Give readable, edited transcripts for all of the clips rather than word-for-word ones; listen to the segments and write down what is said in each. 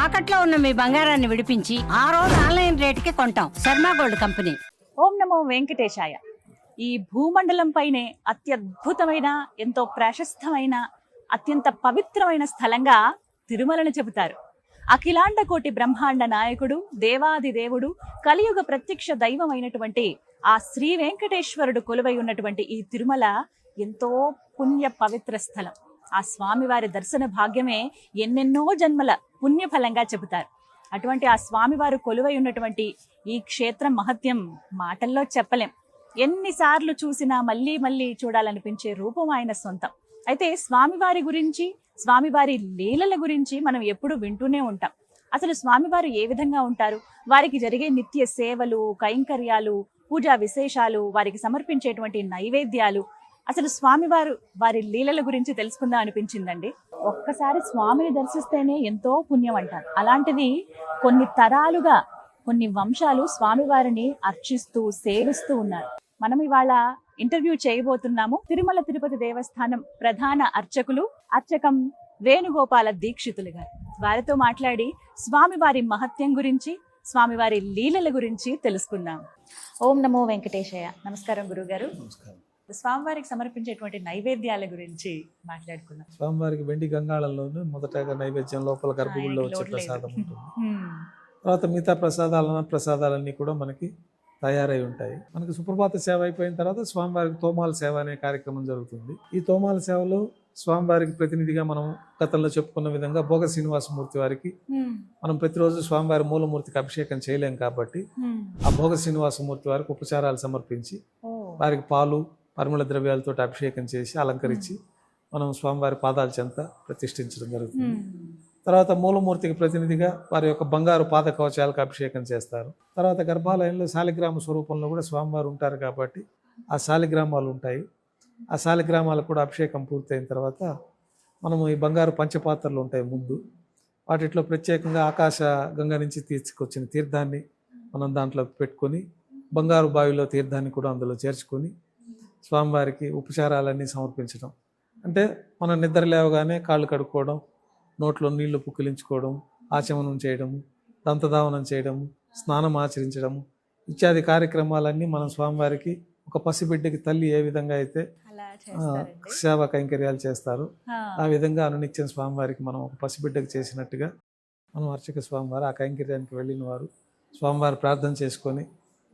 తాకట్లో ఉన్న మీ బంగారాన్ని విడిపించి ఆ రోజు ఆన్లైన్ రేటుకి కొంటాం. Sharma gold company. ఓం నమో వెంకటేశాయ. ఈ భూమండలం పైనే అత్యద్భుతమైన, ఎంతో ప్రశస్తమైన, అత్యంత పవిత్రమైన స్థలంగా తిరుమలను చెబుతారు. అఖిలాండ కోటి బ్రహ్మాండ నాయకుడు, దేవాది దేవుడు, కలియుగ ప్రత్యక్ష దైవమైనటువంటి ఆ శ్రీ వెంకటేశ్వరుడు కొలువై ఉన్నటువంటి ఈ తిరుమల ఎంతో పుణ్య పవిత్ర స్థలం. ఆ స్వామివారి దర్శన భాగ్యమే ఎన్నెన్నో జన్మల పుణ్యఫలంగా చెబుతారు. అటువంటి ఆ స్వామివారు కొలువై ఉన్నటువంటి ఈ క్షేత్రం మహత్యం మాటల్లో చెప్పలేం. ఎన్నిసార్లు చూసినా మళ్ళీ మళ్ళీ చూడాలనిపించే రూపం ఆయన సొంతం. అయితే స్వామివారి గురించి, స్వామివారి లీలల గురించి మనం ఎప్పుడు వింటూనే ఉంటాం. అసలు స్వామివారు ఏ విధంగా ఉంటారు, వారికి జరిగే నిత్య సేవలు, కైంకర్యాలు, పూజా విశేషాలు, వారికి సమర్పించేటువంటి నైవేద్యాలు, అసలు స్వామివారు వారి లీలల గురించి తెలుసుకుందాం అనిపించిందండి. ఒక్కసారి స్వామిని దర్శిస్తేనే ఎంతో పుణ్యం అంటారు. అలాంటిది కొన్ని తరాలుగా, కొన్ని వంశాలు స్వామివారిని అర్చిస్తూ సేవిస్తూ ఉన్నారు. మనం ఇవాళ ఇంటర్వ్యూ చేయబోతున్నాము తిరుమల తిరుపతి దేవస్థానం ప్రధాన అర్చకం వేణుగోపాల దీక్షితులు గారు. వారితో మాట్లాడి స్వామివారి మహత్యం గురించి, స్వామివారి లీలల గురించి తెలుసుకుందాం. ఓం నమో వెంకటేశయ్య. నమస్కారం గురుగారు. నమస్కారం. స్వామివారికి సమర్పించేటువంటి నైవేద్యాల గురించి మాట్లాడుకుందాం. స్వామివారికి వెండి గంగాళంలోనే మొదటగా నైవేద్యం లోపల గర్భగుడిలో వచ్చే ప్రసాదం ఉంటుంది. తర్వాత మిగతా ప్రసాదాలన్నీ కూడా మనకి తయారై ఉంటాయి. మనకి సుప్రభాత సేవ అయిపోయిన తర్వాత స్వామివారికి తోమాల సేవ అనే కార్యక్రమం జరుగుతుంది. ఈ తోమాల సేవలో స్వామివారికి ప్రతినిధిగా మనం గతంలో చెప్పుకున్న విధంగా భోగ శ్రీనివాసమూర్తి వారికి మనం ప్రతిరోజు స్వామివారి మూలమూర్తికి అభిషేకం చేయలేం కాబట్టి ఆ భోగ శ్రీనివాసమూర్తి వారికి ఉపచారాలు సమర్పించి వారికి పాలు, పరిమళ ద్రవ్యాలతో అభిషేకం చేసి అలంకరించి మనం స్వామివారి పాదాల చెంత ప్రతిష్ఠించడం జరుగుతుంది. తర్వాత మూలమూర్తికి ప్రతినిధిగా వారి యొక్క బంగారు పాద కవచాలకు అభిషేకం చేస్తారు. తర్వాత గర్భాలయంలో శాలిగ్రామ స్వరూపంలో కూడా స్వామివారు ఉంటారు కాబట్టి ఆ శాలిగ్రామాలు ఉంటాయి. ఆ శాలిగ్రామాలకు కూడా అభిషేకం పూర్తయిన తర్వాత మనము ఈ బంగారు పంచపాత్రలు ఉంటాయి ముందు, వాటిలో ప్రత్యేకంగా ఆకాశ గంగ నుంచి తీసుకొచ్చిన తీర్థాన్ని మనం దాంట్లో పెట్టుకొని బంగారు బావిలో తీర్థాన్ని కూడా అందులో చేర్చుకొని స్వామివారికి ఉపచారాలన్నీ సమర్పించడం. అంటే మనం నిద్ర లేవగానే కాళ్ళు కడుక్కోవడం, నోట్లో నీళ్లు పుక్కిలించుకోవడం, ఆచమనం చేయడము, దంతధావనం చేయడము, స్నానం ఆచరించడము ఇత్యాది కార్యక్రమాలన్నీ మనం స్వామివారికి ఒక పసిబిడ్డకి తల్లి ఏ విధంగా అయితే సేవా కైంకర్యాలు చేస్తారు ఆ విధంగా అనునిత్యం స్వామివారికి మనం ఒక పసిబిడ్డకు చేసినట్టుగా మనం అర్చక స్వామివారు ఆ కైంకర్యానికి వెళ్ళిన వారు స్వామివారు ప్రార్థన చేసుకొని,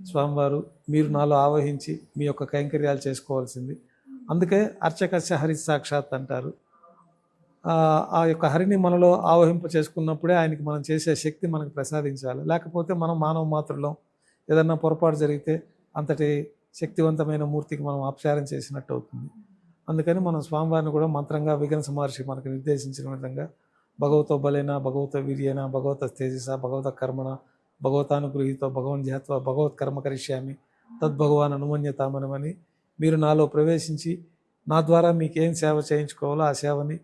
స్వామివారు మీరు నాలో ఆవహించి మీ యొక్క కైంకర్యాలు చేసుకోవాల్సింది. అందుకే అర్చకస్య హరి సాక్షాత్ అంటారు. ఆ యొక్క హరిని మనలో ఆవహింప చేసుకున్నప్పుడే ఆయనకి మనం చేసే శక్తి మనకు ప్రసాదించాలి. లేకపోతే మనం మానవ మాత్రలో ఏదన్నా పొరపాటు జరిగితే అంతటి శక్తివంతమైన మూర్తికి మనం అపచారం చేసినట్టు అవుతుంది. అందుకని మనం స్వామివారిని కూడా మంత్రంగా విఘ్న మహర్షి మనకు నిర్దేశించిన విధంగా భగవతో బలేన, భగవత వీర్యేన, భగవత తేజస, భగవత కర్మణ, భగవతానుగృహీతో భగవన్ ధ్యాత్వ భగవత్ కర్మ కరిష్యామి తద్భగవాన్ అనుమన్యతామనమని మీరు నాలో ప్రవేశించి నా ద్వారా మీకు ఏం సేవ చేయించుకోవాలో ఆ సేవని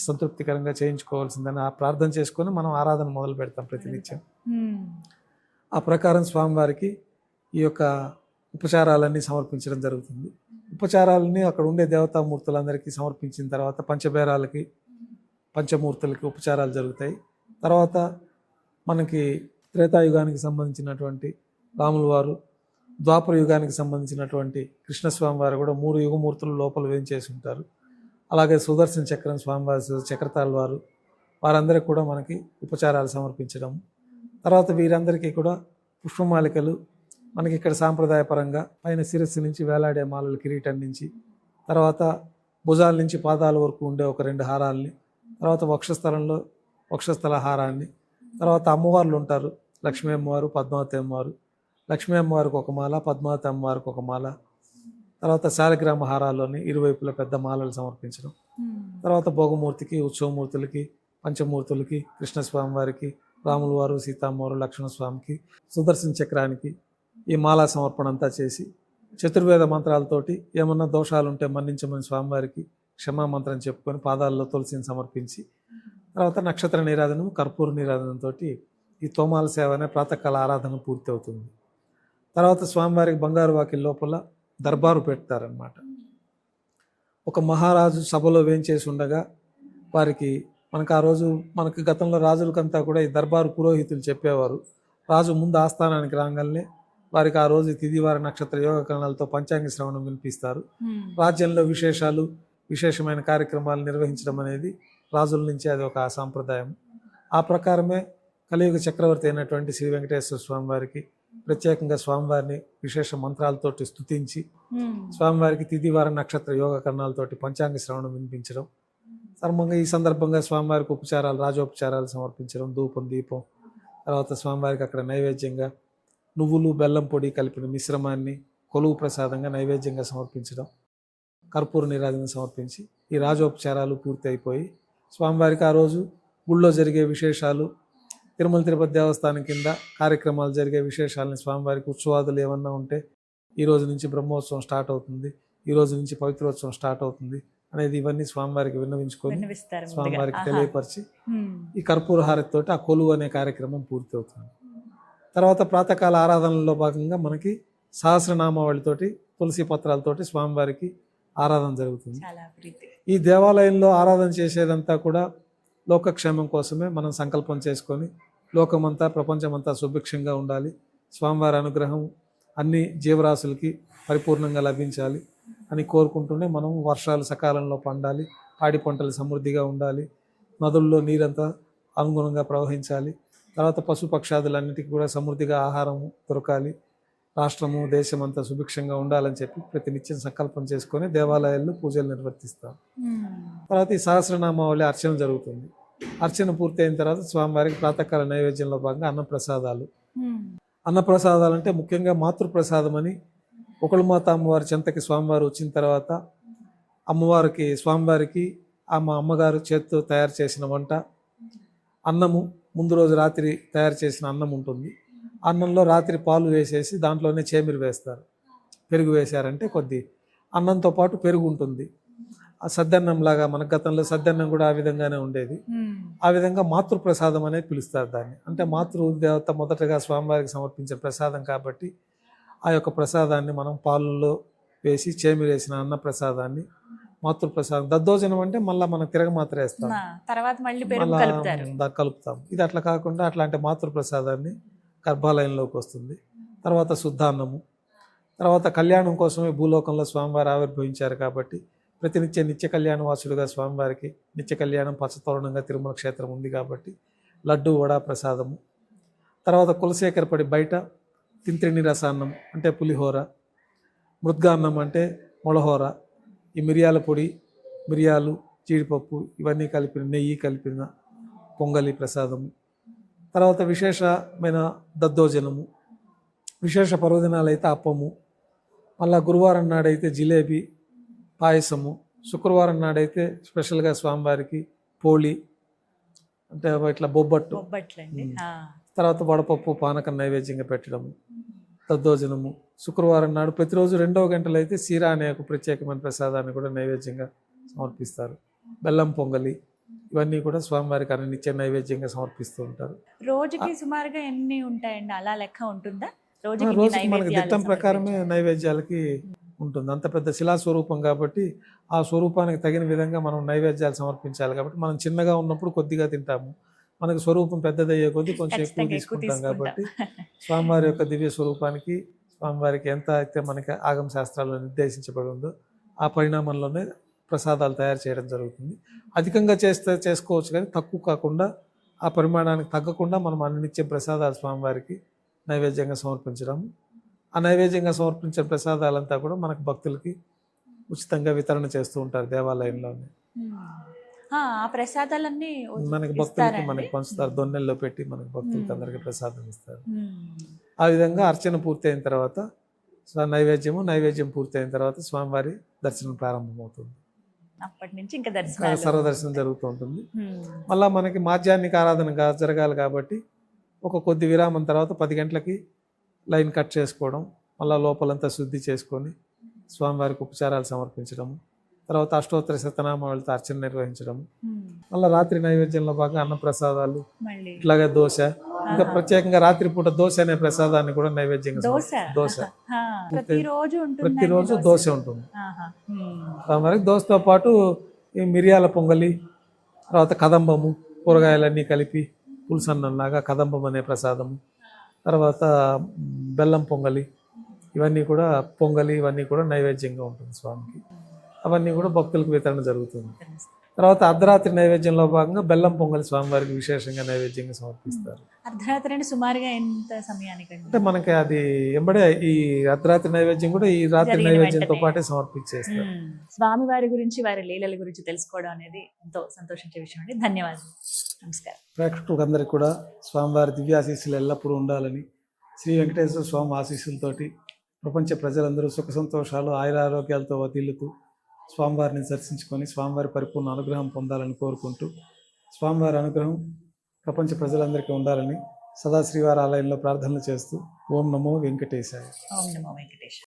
సంతృప్తికరంగా చేయించుకోవాల్సిందని ఆ ప్రార్థన చేసుకొని మనం ఆరాధన మొదలు పెడతాం ప్రతినిత్యం. ఆ ప్రకారం స్వామివారికి ఈ యొక్క ఉపచారాలన్నీ సమర్పించడం జరుగుతుంది. ఉపచారాలన్నీ అక్కడ ఉండే దేవతామూర్తులందరికీ సమర్పించిన తర్వాత పంచబేరాలకి, పంచమూర్తులకి ఉపచారాలు జరుగుతాయి. తర్వాత మనకి త్రేతాయుగానికి సంబంధించినటువంటి రాముల వారు, ద్వాపర యుగానికి సంబంధించినటువంటి కృష్ణస్వామి వారు కూడా 3 యుగమూర్తులు లోపల వేయించేసి ఉంటారు. అలాగే సుదర్శన చక్రం స్వామివారి, చక్రతాళ్ వారు, వారందరికీ కూడా మనకి ఉపచారాలు సమర్పించడం. తర్వాత వీరందరికీ కూడా పుష్పమాలికలు మనకి ఇక్కడ సాంప్రదాయపరంగా పైన శిరస్సు నుంచి వేలాడే మాలలు, కిరీటం నుంచి, తర్వాత భుజాల నుంచి పాదాల వరకు ఉండే ఒక 2 హారాల్ని, తర్వాత వక్షస్థల హారాన్ని, తర్వాత అమ్మవార్లు ఉంటారు, లక్ష్మీ అమ్మవారు, పద్మావతి అమ్మవారు. లక్ష్మీ అమ్మవారికి ఒక మాల, పద్మావతి అమ్మవారికి ఒక మాల, తర్వాత శాలిగ్రామ హారాల్లోని ఇరువైపుల పెద్ద మాలలు సమర్పించడం. తర్వాత భోగమూర్తికి, ఉత్సవమూర్తులకి, పంచమూర్తులకి, కృష్ణస్వామి వారికి, రాముల వారు, సీతామ్మవారు, లక్ష్మణస్వామికి, సుదర్శన చక్రానికి ఈ మాలా సమర్పణ అంతా చేసి చతుర్వేద మంత్రాలతోటి ఏమన్నా దోషాలు ఉంటే మన్నించమని స్వామివారికి క్షమామంత్రం చెప్పుకొని పాదాల్లో తులసిని సమర్పించి తర్వాత నక్షత్ర నీరాధనం, కర్పూర నీరాధనంతో ఈ తోమాల సేవ అనే ప్రాతకాల ఆరాధన పూర్తి అవుతుంది. తర్వాత స్వామివారికి బంగారు వాకిలి లోపల దర్బారు పెడతారనమాట. ఒక మహారాజు సభలో వేంచేసి ఉండగా వారికి మనకు ఆ రోజు మనకు గతంలో రాజులకంతా కూడా ఈ దర్బారు పురోహితులు చెప్పేవారు. రాజు ముందు ఆస్థానానికి రాగానే వారికి ఆ రోజు తిథివార నక్షత్ర యోగ కరణాలతో పంచాంగ శ్రవణం వినిపిస్తారు. రాజ్యంలో విశేషాలు, విశేషమైన కార్యక్రమాలు నిర్వహించడం అనేది రాజుల నుంచి అది ఒక సాంప్రదాయం. ఆ ప్రకారమే కలియుగ చక్రవర్తి అయినటువంటి శ్రీ వెంకటేశ్వర స్వామి వారికి ప్రత్యేకంగా స్వామివారిని విశేష మంత్రాలతోటి స్తుతించి స్వామివారికి తిథివార నక్షత్ర యోగ కరణాలతోటి పంచాంగ శ్రవణం వినిపించడం, ధర్మంగా ఈ సందర్భంగా స్వామివారికి ఉపచారాలు, రాజోపచారాలు సమర్పించడం, ధూపం దీపం, తర్వాత స్వామివారికి అక్కడ నైవేద్యంగా నువ్వులు బెల్లం పొడి కలిపిన మిశ్రమాన్ని కొలువు ప్రసాదంగా నైవేద్యంగా సమర్పించడం, కర్పూర నీరాజన సమర్పించి ఈ రాజోపచారాలు పూర్తి అయిపోయి స్వామివారికి ఆ రోజు గుళ్ళో జరిగే విశేషాలు, తిరుమల తిరుపతి దేవస్థానం కింద కార్యక్రమాలు జరిగే విశేషాలని, స్వామివారికి ఉత్సవాదులు ఏమన్నా ఉంటే ఈ రోజు నుంచి బ్రహ్మోత్సవం స్టార్ట్ అవుతుంది, ఈ రోజు నుంచి పవిత్రోత్సవం స్టార్ట్ అవుతుంది అనేది ఇవన్నీ స్వామివారికి విన్నవించుకొని స్వామివారికి తెలియపరిచి ఈ కర్పూర హారతితోటి ఆ కొలువు అనే కార్యక్రమం పూర్తి అవుతుంది. తర్వాత ప్రాతకాల ఆరాధనలో భాగంగా మనకి సహస్రనామావళితోటి తులసి పత్రాలతోటి స్వామివారికి ఆరాధన జరుగుతుంది. ఈ దేవాలయంలో ఆరాధన చేసేదంతా కూడా లోకక్షేమం కోసమే మనం సంకల్పం చేసుకొని లోకమంతా ప్రపంచమంతా సుభిక్షంగా ఉండాలి, స్వామివారి అనుగ్రహం అన్ని జీవరాశులకి పరిపూర్ణంగా లభించాలి అని కోరుకుంటూనే మనం వర్షాలు సకాలంలో పండాలి, పాడి పంటలు సమృద్ధిగా ఉండాలి, నదుల్లో నీరంతా అనుగుణంగా ప్రవహించాలి, తర్వాత పశుపక్షాదులన్నిటికీ కూడా సమృద్ధిగా ఆహారం దొరకాలి, రాష్ట్రము దేశమంతా సుభిక్షంగా ఉండాలని చెప్పి ప్రతినిత్యం సంకల్పం చేసుకొని దేవాలయాల్లో పూజలు నిర్వర్తిస్తాం. తర్వాత ఈ సహస్రనామావళి అర్చన జరుగుతుంది. అర్చన పూర్తయిన తర్వాత స్వామివారికి ప్రాతకాల నైవేద్యంలో భాగంగా అన్నప్రసాదాలు. అన్నప్రసాదాలు అంటే ముఖ్యంగా మాతృప్రసాదం అని ఒకళ్ళమాత అమ్మవారి చెంతకి స్వామివారు వచ్చిన తర్వాత అమ్మవారికి స్వామివారికి మా అమ్మగారు చేత్తో తయారు చేసిన వంట, అన్నము, ముందు రోజు రాత్రి తయారు చేసిన అన్నం ఉంటుంది. అన్నంలో రాత్రి పాలు వేసేసి దాంట్లోనే చేమిరి వేస్తారు. పెరుగు వేశారంటే కొద్ది అన్నంతో పాటు పెరుగు ఉంటుంది. ఆ సద్దన్నం లాగా మన గతంలో సద్దన్నం కూడా ఆ విధంగానే ఉండేది. ఆ విధంగా మాతృప్రసాదం అనేది పిలుస్తారు దాన్ని. అంటే మాతృదేవత మొదటగా స్వామివారికి సమర్పించే ప్రసాదం కాబట్టి ఆ యొక్క ప్రసాదాన్ని మనం పాలల్లో వేసి చేమిరేసిన అన్న ప్రసాదాన్ని మాతృప్రసాదం. దద్దోజనం అంటే మళ్ళీ మనం తిరగమాత్ర వేస్తాం, కలుపుతాం. ఇది అట్లా కాకుండా అట్లాంటి మాతృప్రసాదాన్ని గర్భాలయంలోకి వస్తుంది. తర్వాత శుద్ధాన్నము. తర్వాత కళ్యాణం కోసమే భూలోకంలో స్వామివారు ఆవిర్భవించారు కాబట్టి ప్రతినిత్య నిత్య కళ్యాణవాసుడుగా స్వామివారికి నిత్య కళ్యాణం పచ్చతోరణంగా తిరుమల క్షేత్రం ఉంది కాబట్టి లడ్డు వడ ప్రసాదము. తర్వాత కులశేఖరపడి బయట తింత్రిణి రసాన్నం అంటే పులిహోర, మృద్గాన్నం అంటే మొలహోర, ఈ మిరియాల పొడి, మిరియాలు, జీడిపప్పు ఇవన్నీ కలిపిన నెయ్యి కలిపిన పొంగలి ప్రసాదము. తర్వాత విశేషమైన దద్దోజనము, విశేష పర్వదినాలు అయితే అప్పము, మళ్ళా గురువారం నాడైతే జిలేబీ పాయసము, శుక్రవారం నాడైతే స్పెషల్గా స్వామివారికి పోళి అంటే ఇట్లా బొబ్బట్టు, తర్వాత వడపప్పు పానకం నైవేద్యంగా పెట్టడము, దద్దోజనము. శుక్రవారం నాడు ప్రతిరోజు 2వ గంటలు అయితే సీరా అనే ఒక ప్రత్యేకమైన ప్రసాదాన్ని కూడా నైవేద్యంగా సమర్పిస్తారు. బెల్లం పొంగలి ఇవన్నీ కూడా స్వామివారికి అన్ని నిత్య నైవేద్యంగా సమర్పిస్తూ ఉంటారు. రోజుకి సుమారుగా ఎన్ని ఉంటాయండి, అలా లెక్క ఉంటుందా? రోజుకి మనకి దిట్టం ప్రకారమే నైవేద్యాలకి ఉంటుంది. అంత పెద్ద శిలా స్వరూపం కాబట్టి ఆ స్వరూపానికి తగిన విధంగా మనం నైవేద్యాలు సమర్పించాలి కాబట్టి మనం చిన్నగా ఉన్నప్పుడు కొద్దిగా తింటాము, మనకు స్వరూపం పెద్దదయ్యే కొద్దీ కొంచెం ఎక్కువ తీసుకుంటాం. కాబట్టి స్వామివారి యొక్క దివ్య స్వరూపానికి స్వామివారికి ఎంత అయితే మనకి ఆగమ శాస్త్రాల్లో నిర్దేశించబడి ఉందో ఆ పరిణామంలోనే ప్రసాదాలు తయారు చేయడం జరుగుతుంది. అధికంగా చేసుకోవచ్చు కానీ తక్కువ కాకుండా ఆ పరిమాణానికి తగ్గకుండా మనం అన్ని నిత్యం ప్రసాదాలు స్వామివారికి నైవేద్యంగా సమర్పించడం. ఆ నైవేద్యంగా సమర్పించిన ప్రసాదాలంతా కూడా మనకు భక్తులకి ఉచితంగా వితరణ చేస్తూ ఉంటారు దేవాలయంలోనే. ఆ ప్రసాదాలన్నీ మనకి భక్తులకి మనకి పంచుతారు, దొన్నెల్లో పెట్టి మనకి భక్తులకి అందరికీ ప్రసాదం ఇస్తారు. ఆ విధంగా అర్చన పూర్తయిన తర్వాత నైవేద్యం పూర్తయిన తర్వాత స్వామివారి దర్శనం ప్రారంభమవుతుంది. అప్పటి నుంచి ఇంకా సర్వదర్శనం జరుగుతూ ఉంటుంది. మళ్ళా మనకి మాధ్యాహ్నిక ఆరాధన జరగాలి కాబట్టి ఒక కొద్ది విరామం తర్వాత 10 గంటలకి లైన్ కట్ చేసుకోవడం, మళ్ళీ లోపలంతా శుద్ధి చేసుకొని స్వామివారికి ఉపచారాలు సమర్పించడము, తర్వాత అష్టోత్తర శతనామావళితో అర్చన నిర్వహించడము, మళ్ళీ రాత్రి నైవేద్యంలో భాగంగా అన్న ప్రసాదాలు, ఇట్లాగే దోశ, ఇంకా ప్రత్యేకంగా రాత్రిపూట దోశ అనే ప్రసాదాన్ని కూడా నైవేద్యంగా దోశ ప్రతిరోజు దోశ ఉంటుంది. స్వామివారికి దోశతో పాటు ఈ మిరియాల పొంగలి, తర్వాత కదంబము, కూరగాయలన్నీ కలిపి పులుసన్నంలాగా కదంబం అనే ప్రసాదము, తర్వాత బెల్లం పొంగలి, ఇవన్నీ కూడా ఇవన్నీ కూడా నైవేద్యంగా ఉంటుంది స్వామికి. అవన్నీ కూడా భక్తులకు వితరణ జరుగుతుంది. తర్వాత అర్ధరాత్రి నైవేద్యంలో భాగంగా బెల్లం పొంగలి స్వామివారికి విశేషంగా నైవేద్యంగా సమర్పిస్తారు. అర్ధరాత్రి అంటే సుమారుగా ఎంత సమయానికి? అంటే మనకి అది ఎంబడే ఈ అర్ధరాత్రి నైవేద్యం కూడా ఈ రాత్రి జరిగిన నైవేద్యంతో వెంటనే. పాటే సమర్పించేస్తారు. స్వామి వారి గురించి, వారి లీలల గురించి తెలుసుకోవడం అనేది ఎంతో సంతోషించే విషయం అండి. ధన్యవాదాలు. నమస్కారం. ప్రేక్షకులందరికీ కూడా స్వామివారి దివ్యాశీస్సులు ఎల్లప్పుడూ ఉండాలని, శ్రీ వెంకటేశ్వర స్వామి ఆశీస్సులతోటి ప్రపంచ ప్రజలందరూ సుఖ సంతోషాలు ఆయురారోగ్యాలతో వదిలుతూ స్వామివారిని దర్శించుకొని స్వామివారి పరిపూర్ణ అనుగ్రహం పొందాలని కోరుకుంటూ, స్వామివారి అనుగ్రహం ప్రపంచ ప్రజలందరికీ ఉండాలని సదా శ్రీవారి ఆలయంలో ప్రార్థనలు చేస్తూ ఓం నమో వెంకటేశాయ. ఓం నమో వెంకటేశ.